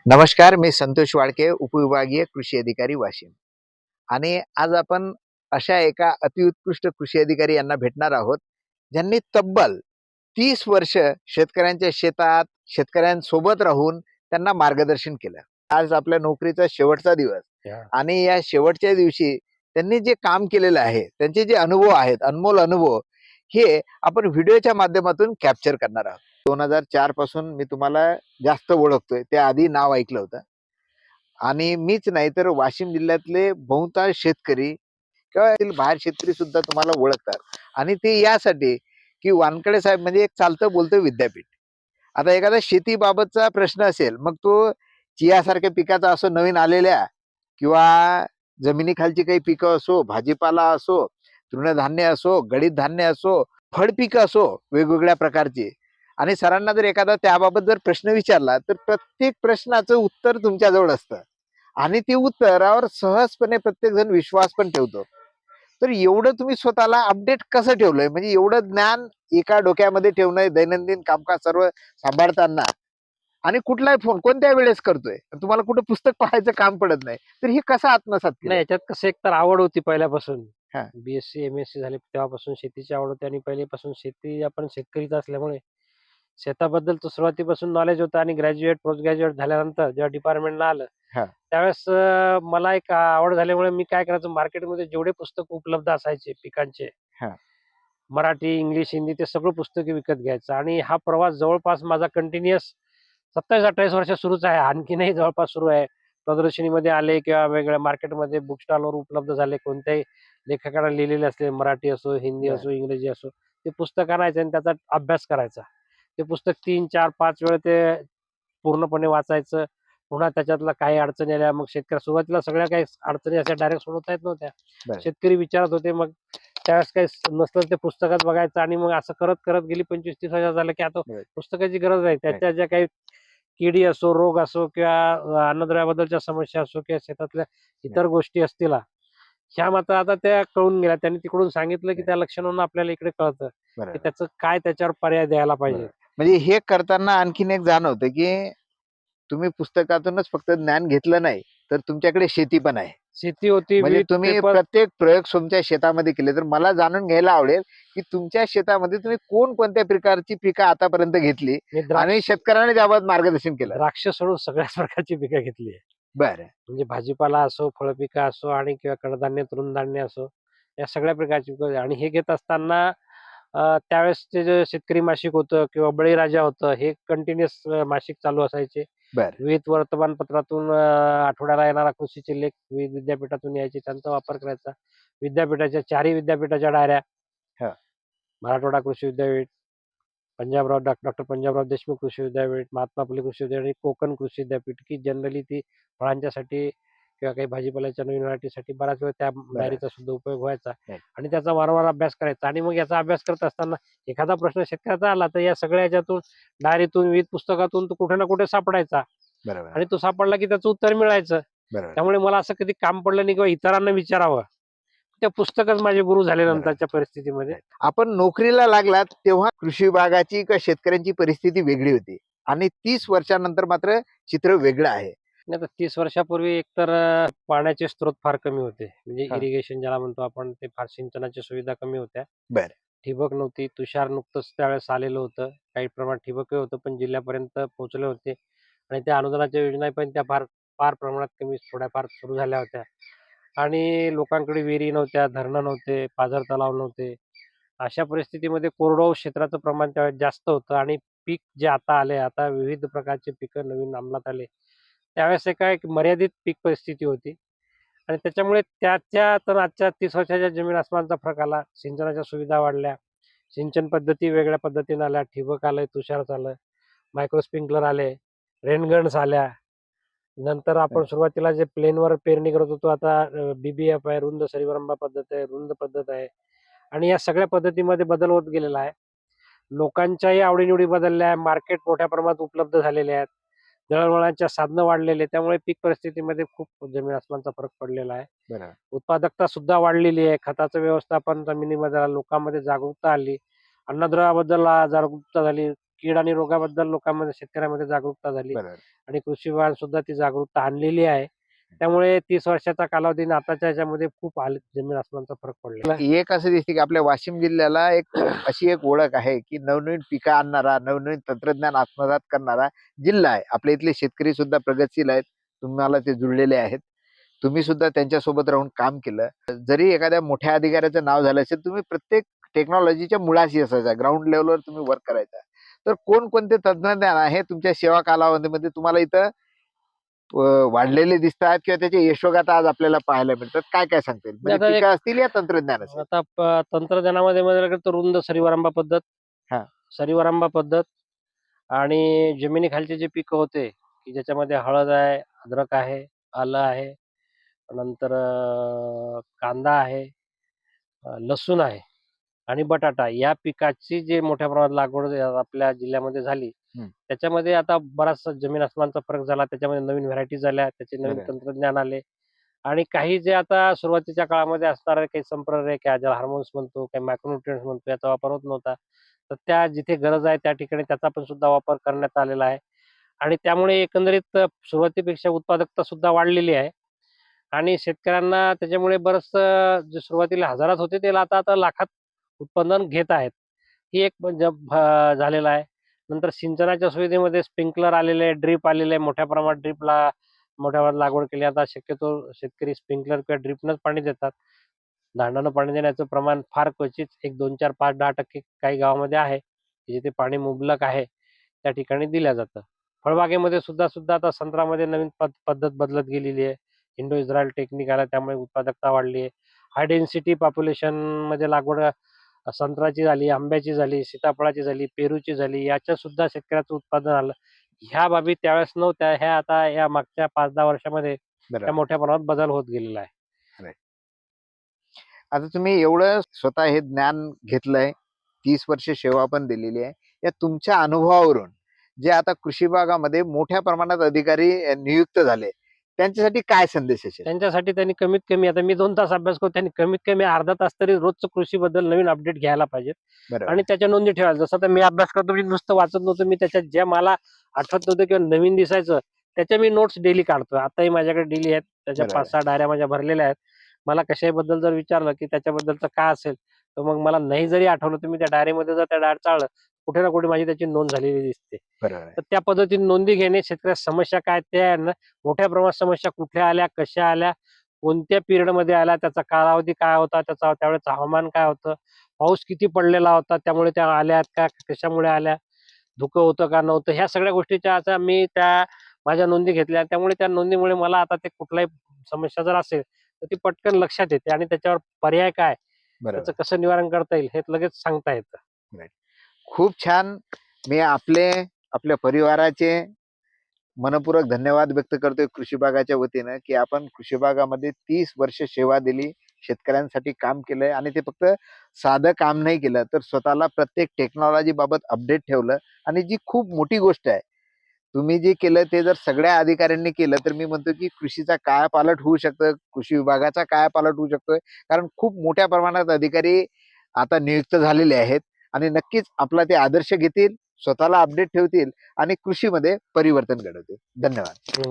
नमस्कार, मी संतोष वाडके, उपविभागीय कृषी अधिकारी वाशिम. आणि आज आपण अशा एका अतिउत्कृष्ट कृषी अधिकारी यांना भेटणार आहोत, ज्यांनी तब्बल 30 वर्ष शेतकऱ्यांच्या शेतात, शेतकऱ्यांसोबत राहून त्यांना मार्गदर्शन केलं. आज आपल्या नोकरीचा शेवटचा दिवस आणि या शेवटच्या दिवशी त्यांनी जे काम केलेलं आहे, त्यांचे जे अनुभव आहेत, अनमोल अनुभव, हे आपण व्हिडिओच्या माध्यमातून कॅप्चर करणार आहोत. 2004 पासून मी तुम्हाला जास्त ओळखतोय. त्याआधी नाव ऐकलं होतं. आणि मीच नाही तर वाशिम जिल्ह्यातले बहुतांश शेतकरी किंवा यातील बाहेर शेतकरी सुद्धा तुम्हाला ओळखतात. आणि ते यासाठी की वानकडे साहेब म्हणजे एक चालतं बोलतं विद्यापीठ. आता एखादा शेतीबाबतचा प्रश्न असेल, मग तो चियासारख्या पिकाचा असो नवीन आलेल्या, किंवा जमिनीखालची काही पिकं असो, भाजीपाला असो, तृणधान्य असो, गळीत धान्य असो, फळपिकं असो वेगवेगळ्या प्रकारची. आणि सरांना जर एखादा त्याबाबत जर प्रश्न विचारला, तर प्रत्येक प्रश्नाचं उत्तर तुमच्याजवळ असतं. आणि ते उत्तरावर सहजपणे प्रत्येक जण विश्वास पण ठेवतो. तर एवढं तुम्ही स्वतःला अपडेट कसं ठेवलंय? म्हणजे एवढं ज्ञान एका डोक्यामध्ये ठेवणं दैनंदिन कामकाज सर्व सांभाळताना, आणि कुठलाही फोन कोणत्या वेळेस करतोय, तुम्हाला कुठं पुस्तक पाहायचं काम पडत नाही, तर हे कसं आत्मसात नाही, केलंय? याच्यात कसं एक तर आवड होती पहिल्यापासून. हा. बी-एससी, एम-एससी झाले तेव्हापासून शेतीची आवड होती आणि पहिल्यापासून शेती आपण शेतकरीच असल्यामुळे शेताबद्दल तर सुरुवातीपासून नॉलेज होतं आणि ग्रॅज्युएट, पोस्ट ग्रॅज्युएट झाल्यानंतर जेव्हा डिपार्टमेंटला आलं, हा. त्यावेळेस मला एक आवड झाल्यामुळे मी काय करायचो मार्केटमध्ये जेवढे पुस्तक उपलब्ध असायचे पिकांचे, हा. मराठी, इंग्लिश, हिंदी ते सगळं पुस्तके विकत घ्यायचं आणि हा प्रवास जवळपास माझा कंटिन्युअस 27-28 वर्ष सुरूच आहे. आणखीनही जवळपास सुरू आहे. प्रदर्शनीमध्ये आले किंवा वेगळ्या मार्केटमध्ये बुक स्टॉलवर उपलब्ध झाले, कोणत्याही लेखकाने लिहिलेले असले, मराठी असो, हिंदी बर. असो, इंग्रजी असो, ते पुस्तक आणायचं आणि त्याचा अभ्यास करायचा. ते पुस्तक 3, 4, 5 वेळा ते पूर्णपणे वाचायचं. पुन्हा त्याच्यातल्या काही अडचणी आल्या, मग सुरुवातीला सगळ्या काही अडचणी अशा डायरेक्ट सोडवता येत नव्हत्या. बर. शेतकरी विचारत होते, मग त्यावेळेस काही नसलं ते पुस्तकात बघायचं आणि मग असं करत करत गेली 25-30 वर्ष झालं, की आता बर. पुस्तकाची गरज नाही. त्याच्या ज्या काही किडी असो, रोग असो किंवा अन्नद्रव्याबद्दलच्या समस्या असो किंवा शेतातल्या इतर गोष्टी असतील, ह्या मात्र आता त्या कळून गेल्या. त्यांनी तिकडून सांगितलं, की त्या लक्षणांना आपल्याला इकडे कळतं, की बरोबर. त्याचं काय त्याच्यावर पर्याय द्यायला पाहिजे. बरोबर. म्हणजे हे करताना आणखीन एक जाणवतं, की तुम्ही पुस्तकातूनच फक्त ज्ञान घेतलं नाही, तर तुमच्याकडे शेती पण आहे. शेती होती, म्हणजे विथ तुम्ही पेपर. प्रत्येक प्रयोग तुमच्या शेतामध्ये केले. तर मला जाणून घ्यायला आवडेल, की तुमच्या शेतामध्ये तुम्ही कोणकोणत्या प्रकारची पिकं आतापर्यंत घेतली मी आणि द्राक्ष शेतकऱ्यांना त्याबाबत मार्गदर्शन केलं? द्राक्ष सोडून सगळ्याच प्रकारची पिकं घेतली आहे. बरं. म्हणजे भाजीपाला असो, फळपिकं असो आणि किंवा कडधान्य, तृणधान्य असो, या सगळ्या प्रकारची पिकं आणि हे घेत असताना त्यावेळेसचे जे शेतकरी मासिक होतं किंवा बळीराजा होतं, हे कंटिन्युअस मासिक चालू असायचे. बरं. विविध वर्तमानपत्रातून आठवड्याला येणारा कृषीचे लेख विविध विद्यापीठातून यायचे, त्यांचा वापर करायचा. विद्यापीठाच्या 4ही विद्यापीठाच्या डायऱ्या, हां. मराठवाडा कृषी विद्यापीठ, डॉक्टर पंजाबराव देशमुख कृषी विद्यापीठ, महात्मा फुले कृषी विद्यापीठ, कोकण कृषी विद्यापीठ, की जनरली ती फळांच्यासाठी किंवा काही भाजीपाल्याच्या नवीन व्हरायटीसाठी बराच वेळ त्या बरं. डायरीचा सुद्धा उपयोग व्हायचा राइट. आणि त्याचा वारंवार अभ्यास करायचा आणि मग याचा अभ्यास करत असताना एखादा प्रश्न शेतकऱ्याचा आला, तर या सगळ्या ह्याच्यातून डायरीतून, विविध पुस्तकातून तो कुठे ना कुठे सापडायचा बरोबर. आणि तो सापडला की त्याचं उत्तर मिळायचं. बरोबर. त्यामुळे मला असं कधी काम पडलं नाही किंवा इतरांना विचारावं. त्या पुस्तकच माझे गुरु झाले बरोबर. नंतरच्या परिस्थितीमध्ये. राइट. आपण नोकरीला लागलात तेव्हा कृषी विभागाची किंवा शेतकऱ्यांची परिस्थिती वेगळी होती आणि 30 वर्षानंतर मात्र चित्र वेगळं आहे. नाही तर 30 वर्षापूर्वी एकतर पाण्याचे स्रोत फार कमी होते. म्हणजे हां. इरिगेशन ज्याला म्हणतो आपण, ते फार सिंचनाच्या सुविधा कमी होत्या. बरं. ठिबक नव्हती. तुषार नुकतंच त्यावेळेस आलेलं होतं. काही प्रमाणात ठिबकही होतं, पण जिल्ह्यापर्यंत पोहोचले होते आणि त्या अनुदानाच्या योजना पण त्या फार फार प्रमाणात कमी थोड्याफार सुरू झाल्या होत्या आणि लोकांकडे विहिरी नव्हत्या, धरणं नव्हते, पाझर तलाव नव्हते. अशा परिस्थितीमध्ये कोरडवाहू क्षेत्राचं प्रमाण त्यावेळेस जास्त होतं आणि पीक जे आता आले, आता विविध प्रकारचे पिकं नवीन अंमलात आले. त्यावेळेस एक मर्यादित पीक परिस्थिती होती आणि त्याच्यामुळे त्याच्या तर आजच्या 30 वर्षाच्या जमीन आसमानचा फरक आला. सिंचनाच्या सुविधा वाढल्या. सिंचन पद्धती वेगळ्या पद्धतीने आल्या. ठिबक आलंय, तुषार आलं, मायक्रो स्प्रिंकलर आले, रेनगन्स आल्या. नंतर आपण बरं. सुरुवातीला जे प्लेनवर पेरणी करत होतो, आता BBF आहे, रुंद सरीवरंबा पद्धत आहे, रुंद पद्धत आहे आणि या सगळ्या पद्धतीमध्ये बदल होत गेलेला आहे. लोकांच्याही आवडी बदलल्या आहे. मार्केट मोठ्या प्रमाणात उपलब्ध झालेले आहेत. दळणवळणाच्या साधनं वाढलेले, त्यामुळे पीक परिस्थितीमध्ये खूप जमीन आसमानचा फरक पडलेला आहे. बरोबर. उत्पादकता सुद्धा वाढलेली आहे. खताचं व्यवस्थापन जमिनीमध्ये लोकांमध्ये जागरूकता आली. अन्नद्रव्याबद्दल जागरूकता झाली. कीड आणि रोगाबद्दल लोकांमध्ये शेतकऱ्यांमध्ये जागरूकता झाली बरोबर. आणि कृषी विभागाने सुद्धा ती जागरूकता आणलेली आहे. त्यामुळे 30 वर्षाचा कालावधी आणि आताच्या ह्याच्यामध्ये खूप जमीन आसमानचा फरक पडलेला आहे. एक असं दिसते की आपल्या वाशिम जिल्ह्याला एक अशी एक ओळख आहे की नवनवीन पिकं आणणारा, नवनवीन तंत्रज्ञान आत्मसात करणारा जिल्हा आहे. आपल्या इथले शेतकरी सुद्धा प्रगतशील आहेत. तुम्हाला ते जुळलेले आहेत. तुम्ही सुद्धा त्यांच्यासोबत राहून काम केलं. जरी एखाद्या मोठ्या अधिकाऱ्याचं नाव झालं असेल, तुम्ही प्रत्येक टेक्नॉलॉजीच्या मुळाशी असायचा. ग्राउंड लेवलवर तुम्ही वर्क करायचा. तर कोणकोणते तंत्रज्ञान आहे तुमच्या सेवा कालावधीमध्ये तुम्हाला इथं वाढलेले दिसतात किंवा त्याचे यशोगाथा आज आपल्याला पाहायला मिळतात? काय काय सांगता येईल? म्हणजे आता एक पिकं असतील या तंत्रज्ञान असेल? आता तंत्रज्ञानामध्ये म्हणायला गेलं तर रुंद सरीवरांबा पद्धत, हा. सरीवरांबा पद्धत आणि जमिनीखालचे जे पिकं होते की ज्याच्यामध्ये हळद आहे, अद्रक आहे, आलं आहे, नंतर कांदा आहे, लसूण आहे आणि बटाटा या पिकाची जे मोठ्या प्रमाणात लागवड आपल्या जिल्ह्यामध्ये झाली. हम्म. त्याच्यामध्ये आता बराचसा जमीन आसमानचा फरक झाला. त्याच्यामध्ये नवीन व्हरायटीज आल्या, त्याचे नवीन बरोबर. तंत्रज्ञान आले आणि काही जे आता सुरुवातीच्या काळामध्ये असणारे काही संप्रेरक आहे, ज्याला हार्मोन्स म्हणतो, काही मायक्रोन्यूट्रिएंट्स म्हणतो, याचा वापर होत नव्हता. तर त्या जिथे गरज आहे त्या ठिकाणी त्याचा पण सुद्धा वापर करण्यात आलेला आहे आणि त्यामुळे एकंदरीत सुरुवातीपेक्षा उत्पादकता सुद्धा वाढलेली आहे आणि शेतकऱ्यांना त्याच्यामुळे बरंचसं जे सुरुवातीला हजारात होते ते आता आता लाखात उत्पादन घेत आहेत. ही एक म्हणजे झालेलं आहे. नंतर सिंचनाच्या सुविधेमध्ये स्प्रिंकलर आलेले आहे, ड्रिप आलेले आहे. मोठ्या प्रमाणात मोठ्या प्रमाणात लागवड केली. आता शक्यतो शेतकरी स्प्रिंकलर किंवा ड्रिपनंच पाणी देतात. दांडानं पाणी देण्याचं प्रमाण फार क्वचित 1, 2, 4, 5, 10% काही गावामध्ये आहे, की जिथे पाणी मुबलक आहे, त्या ठिकाणी दिलं जातं. फळबागेमध्ये सुद्धा आता संत्र्यामध्ये नवीन पद्धत बदलत गेलेली आहे. इंडो इस्रायल टेक्निक आला त्यामुळे उत्पादकता वाढली आहे. हाय डेन्सिटी पॉप्युलेशनमध्ये लागवड संत्र्याची झाली, आंब्याची झाली, सीताफळाची झाली, पेरूची झाली, याच्या सुद्धा शेतकऱ्याचं उत्पादन आलं. ह्या बाबी त्यावेळेस नव्हत्या. ह्या आता या मागच्या 5-10 वर्षामध्ये त्या बरोबर. मोठ्या प्रमाणात बदल होत गेलेला आहे. आता तुम्ही एवढं स्वतः हे ज्ञान घेतलंय, 30 वर्ष सेवा पण दिलेली आहे. या तुमच्या अनुभवावरून जे आता कृषी विभागामध्ये मोठ्या प्रमाणात अधिकारी नियुक्त झाले, त्यांच्यासाठी काय संदेश असेल? त्यांच्यासाठी त्यांनी कमीत कमी आता मी 2 तास अभ्यास करतो. त्यांनी कमीत कमी अर्धा तास तरी रोजचं कृषीबद्दल नवीन अपडेट घ्यायला पाहिजे बरोबर. आणि त्याच्या नोंदी ठेवायला. जसं आता मी अभ्यास करतो, मी नुसतं वाचत नव्हतो. मी त्याच्यात ज्या मला आठवत नव्हतं किंवा नवीन दिसायचं, त्याच्या मी नोट्स डेली काढतो. आताही माझ्याकडे डेली आहेत. त्याच्या बरोबर. 5-6 डायऱ्या माझ्या भरलेल्या आहेत. मला कशाबद्दल जर विचारलं, की त्याच्याबद्दलचं काय असेल, तर मग मला नाही जरी आठवलं, तर मी त्या डायरीमध्ये जर त्या डायरी चाळलं, कुठे ना कुठे माझी त्याची नोंद झालेली दिसते. बरोबर आहे. तर त्या पद्धतीने नोंदी घेणे, शेतकऱ्याच्या समस्या काय त्या आहे ना, मोठ्या प्रमाणात समस्या कुठल्या आल्या, कशा आल्या, कोणत्या पिरियडमध्ये आल्या, त्याचा कालावधी काय होता, त्यावेळेस हवामान काय होतं, पाऊस किती पडलेला होता, त्यामुळे त्या आल्यात का, कशामुळे आल्या, धुकं होतं का नव्हतं, ह्या सगळ्या गोष्टीच्या आता मी त्या माझ्या नोंदी घेतल्या. त्यामुळे त्या नोंदीमुळे मला आता ते कुठलाही समस्या जर असेल, तर ती पटकन लक्षात येते आणि त्याच्यावर पर्याय काय, बरोबर. त्याचं कसं निवारण करता येईल, हे लगेच सांगता येतं. खूप छान. मी आपल्या परिवाराचे मनपूर्वक धन्यवाद व्यक्त करतोय कृषी विभागाच्या वतीनं, की आपण कृषी विभागामध्ये 30 वर्ष सेवा दिली, शेतकऱ्यांसाठी काम केलंय आणि ते फक्त साधं काम नाही केलं, तर स्वतःला प्रत्येक टेक्नॉलॉजी बाबत अपडेट ठेवलं. आणि जी खूप मोठी गोष्ट आहे, तुम्ही जे केलं ते जर सगळ्या अधिकाऱ्यांनी केलं, तर मी म्हणतो की कृषीचा कायापालट होऊ शकतं, कृषी विभागाचा कायापालट होऊ शकतोय. कारण खूप मोठ्या प्रमाणात अधिकारी आता नियुक्त झालेले आहेत आणि नक्कीच आपला ते आदर्श घेतील, स्वतःला अपडेट ठेवतील आणि कृषीमध्ये परिवर्तन घडवतील. धन्यवाद.